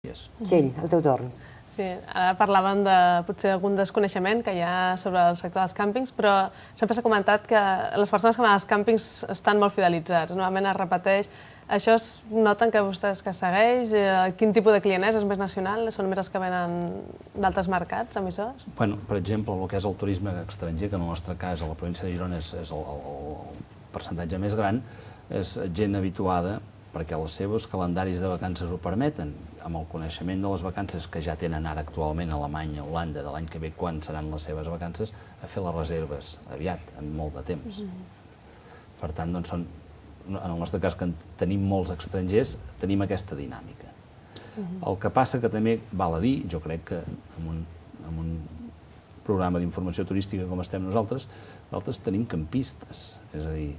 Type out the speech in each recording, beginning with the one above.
Txell, el teu torn. Sí, ara parlaven de potser algun desconeixement que hi ha sobre el sector dels càmpings, però sempre s'ha comentat que les persones que van als càmpings estan molt fidelitzats, normalment es repeteix. Això es noten que vostès que segueix? Quin tipus de client és? És més nacional? Són més els que venen d'altres mercats, emissors? Bueno, per exemple, el que és el turisme estranger, que en el nostre cas a la província de Girona és el percentatge més gran, és gent habituada perquè els seus calendaris de vacances ho permeten, amb el coneixement de les vacances que ja tenen ara actualment a Alemanya, Holanda, de l'any que ve, quan seran les seves vacances, a fer les reserves aviat, en molt de temps. Per tant, doncs, en el nostre cas, que tenim molts estrangers, tenim aquesta dinàmica. El que passa que també val a dir, jo crec que en un programa d'informació turística com estem nosaltres tenim campistes, és a dir,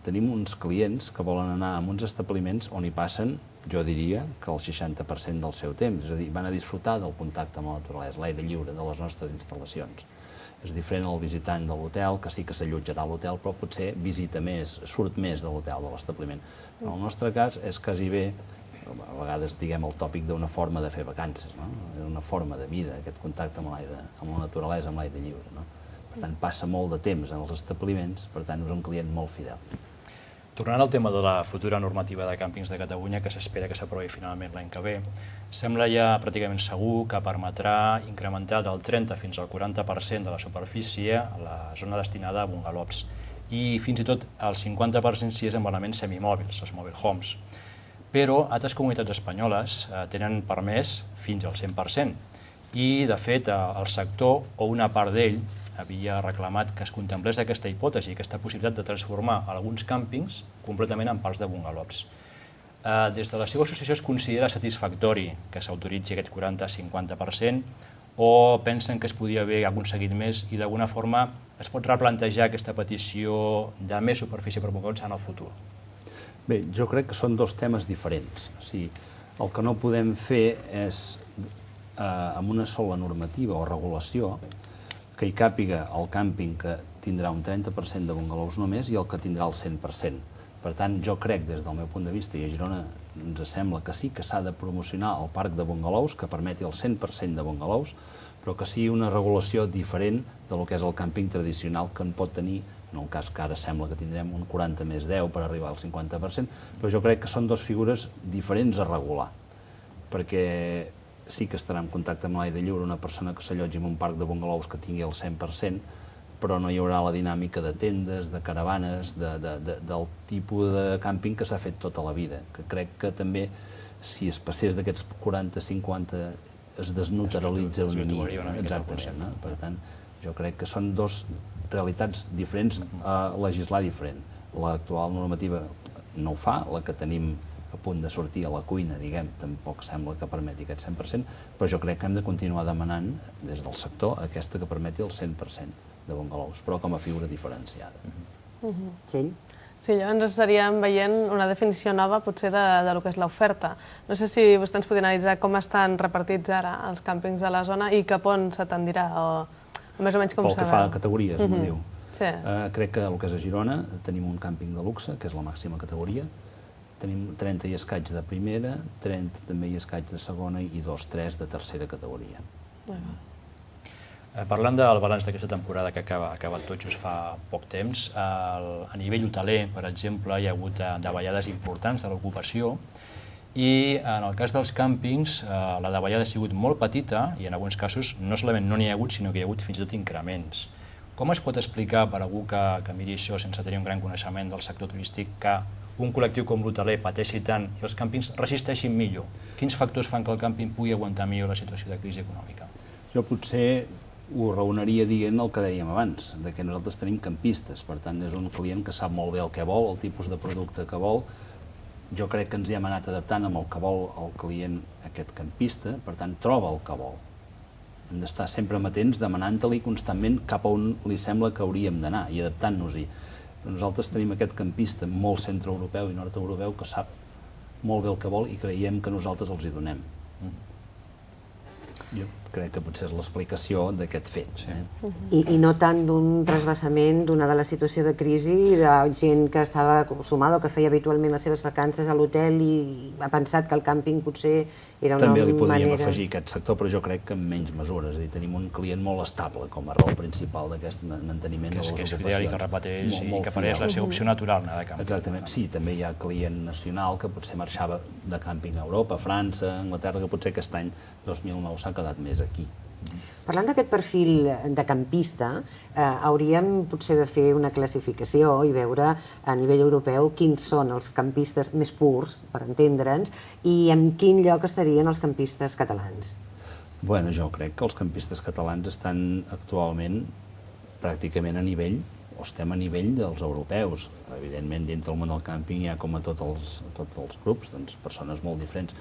tenim uns clients que volen anar a uns establiments on hi passen, jo diria, que el 60% del seu temps. És a dir, van a disfrutar del contacte amb la naturalesa, l'aire lliure de les nostres instal·lacions. És diferent al visitant de l'hotel, que sí que s'allotjarà a l'hotel, però potser visita més, surt més de l'hotel, de l'establiment. En el nostre cas és quasi bé, a vegades diguem el tòpic d'una forma de fer vacances, no? Una forma de vida, aquest contacte amb l'aire, amb la naturalesa, amb l'aire lliure, no? Per tant, passa molt de temps en els establiments, per tant, és un client molt fidel. Tornant al tema de la futura normativa de càmpings de Catalunya, que s'espera que s'aprovi finalment l'any que ve, sembla ja pràcticament segur que permetrà incrementar del 30 fins al 40% de la superfície a la zona destinada a bungalows i fins i tot el 50% si és amb elements semimòbils, els mobile homes. Però altres comunitats espanyoles tenen permès fins al 100% i, de fet, el sector o una part d'ell havia reclamat que es contemplés aquesta hipòtesi, aquesta possibilitat de transformar alguns càmpings completament en parcs de bungalows. Des de la seva associació es considera satisfactori que s'autoritzi aquest 40-50% o pensen que es podia haver aconseguit més i d'alguna forma es pot replantejar aquesta petició de més superfície per bungalows en el futur? Bé, jo crec que són dos temes diferents. O sigui, el que no podem fer és, amb una sola normativa o regulació, que hi càpiga el càmping que tindrà un 30% de bungalows només i el que tindrà el 100%. Per tant, jo crec, des del meu punt de vista, i a Girona ens sembla que sí que s'ha de promocionar el parc de bungalows, que permeti el 100% de bungalows, però que sigui una regulació diferent del que és el càmping tradicional que en pot tenir, en el cas que ara sembla que tindrem un 40 més 10 per arribar al 50%, però jo crec que són dues figures diferents a regular, perquè sí que estarà en contacte amb l'aire lliure una persona que s'allotgi en un parc de bungalows que tingui el 100%, però no hi haurà la dinàmica de tendes, de caravanes, del tipus de càmping que s'ha fet tota la vida, que crec que també, si es passés d'aquests 40-50, es desnaturalitza una mica. Exactament. Per tant, jo crec que són dues realitats diferents a legislar diferent. L'actual normativa no ho fa, la que tenim a punt de sortir a la cuina, diguem, tampoc sembla que permeti aquest 100%, però jo crec que hem de continuar demanant, des del sector, aquesta que permeti el 100% de bungalows, però com a figura diferenciada. Txell? Sí, llavors estaríem veient una definició nova, potser, del que és l'oferta. No sé si vostè ens podria analitzar com estan repartits ara els càmpings de la zona i cap on s'atendirà, o més o menys com s'ha de... Pel que fa a categories, m'ho diu. Sí. Crec que el que és a Girona tenim un càmping de luxe, que és la màxima categoria. Tenim 30 i escaig de primera, 30 també i escaig de segona i 2-3 de tercera categoria. Parlant del balanç d'aquesta temporada que ha acabat tot just fa poc temps, a nivell hoteler, per exemple, hi ha hagut davallades importants de l'ocupació i en el cas dels càmpings la davallada ha sigut molt petita i en alguns casos no solament no n'hi ha hagut, sinó que hi ha hagut fins i tot increments. Com es pot explicar per algú que miri això sense tenir un gran coneixement del sector turístic que un col·lectiu com l'hoteler pateixi tant i els càmpings resisteixin millor? Quins factors fan que el càmping pugui aguantar millor la situació de crisi econòmica? Jo potser ho raonaria dient el que dèiem abans, que nosaltres tenim campistes, per tant és un client que sap molt bé el que vol, el tipus de producte que vol. Jo crec que ens hi hem anat adaptant amb el que vol el client, aquest campista, per tant troba el que vol. Hem d'estar sempre amatents, demanant-li constantment cap a on li sembla que hauríem d'anar i adaptant-nos-hi. Nosaltres tenim aquest campista molt centreeuropeu i nord-europeu que sap molt bé el que vol i creiem que nosaltres els hi donem. crec que potser és l'explicació d'aquest fet. I no tant d'un trasbassament d'una de la situació de crisi, de gent que estava acostumada o que feia habitualment les seves vacances a l'hotel i ha pensat que el càmping potser era una manera... També li podríem afegir aquest sector, però jo crec que amb menys mesures. És a dir, tenim un client molt estable com a raó principal d'aquest manteniment de les ocupacions. Que és fidel i que repeteix i que fareix la seva opció natural anar de càmping. Exactament, sí, també hi ha client nacional que potser marxava de càmping a Europa, a França, a Anglaterra, que potser aquest any 2009 s'ha quedat més aquí. Parlant d'aquest perfil de campista, hauríem potser de fer una classificació i veure a nivell europeu quins són els campistes més purs, per entendre'ns, i en quin lloc estarien els campistes catalans. Bueno, jo crec que els campistes catalans estan actualment pràcticament a nivell, o estem a nivell dels europeus. Evidentment, dintre del món del càmping hi ha, com a tots els grups, persones molt diferents,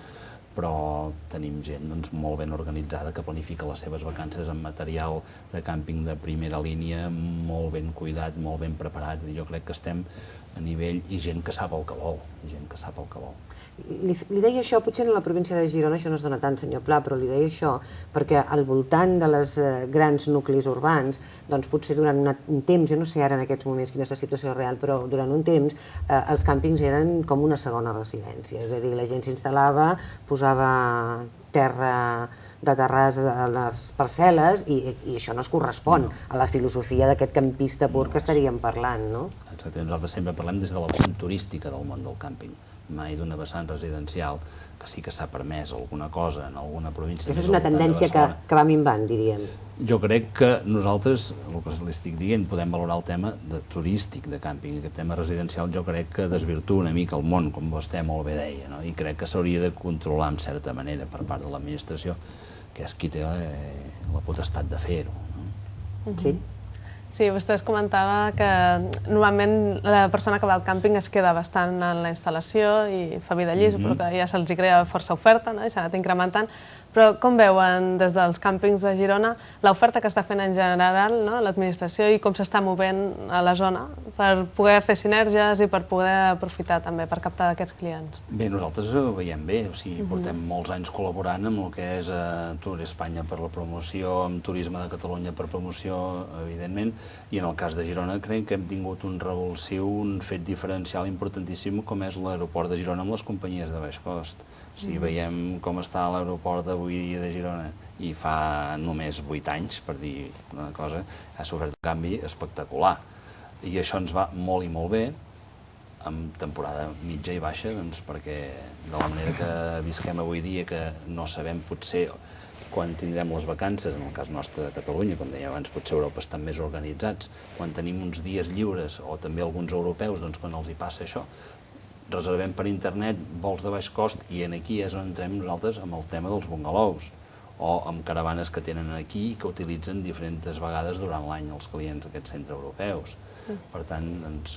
però tenim gent molt ben organitzada que planifica les seves vacances amb material de càmping de primera línia, molt ben cuidat, molt ben preparat. Jo crec que estem a nivell, i gent que sap el que vol, Li deia això, potser en la província de Girona això no es dona tant, senyor Pla, però li deia això perquè al voltant de les grans nuclis urbans, doncs potser durant un temps, jo no sé ara en aquests moments quina és la situació real, però durant un temps els càmpings eren com una segona residència, és a dir, la gent s'instal·lava, posava terra de terràs a les parcel·les i això no es correspon a la filosofia d'aquest campista pur que estaríem parlant, no? Exactament, nosaltres sempre parlem des de la vessant turística del món del càmping, mai d'una vessant residencial, que sí que s'ha permès alguna cosa en alguna província. Aquesta és una tendència que va minvant, diríem. Jo crec que nosaltres, el que li estic dient, podem valorar el tema turístic de càmping. Aquest tema residencial jo crec que desvirtua una mica el món, com vostè molt bé deia, no? I crec que s'hauria de controlar en certa manera per part de l'administració, que és qui té la potestat de fer-ho. Sí? Sí, vostè es comentava que normalment la persona que va al càmping es queda bastant en la instal·lació i fa vida allí, però que ja se'ls crea força oferta i s'ha anat incrementant. Però com veuen des dels càmpings de Girona l'oferta que està fent en general l'administració i com s'està movent a la zona per poder fer sinergies i per poder aprofitar també per captar aquests clients? Bé, nosaltres ho veiem bé, o sigui, portem molts anys col·laborant amb el que és Tour Espanya per la promoció, amb Turisme de Catalunya per promoció, evidentment, i en el cas de Girona crec que hem tingut un revulsiu, un fet diferencial importantíssim com és l'aeroport de Girona amb les companyies de baix cost. Si veiem com està l'aeroport d'avui dia de Girona i fa només 8 anys, per dir una cosa, ha sofert un canvi espectacular. I això ens va molt i molt bé, amb temporada mitja i baixa, perquè de la manera que visquem avui dia, que no sabem potser quan tindrem les vacances, en el cas nostre de Catalunya, com deia abans, potser Europa estan més organitzats, quan tenim uns dies lliures, o també alguns europeus, doncs quan els hi passa això, reservem per internet vols de baix cost i aquí és on entrem nosaltres amb el tema dels bungalows o amb caravanes que tenen aquí i que utilitzen diferents vegades durant l'any els clients d'aquests centres europeus. Per tant,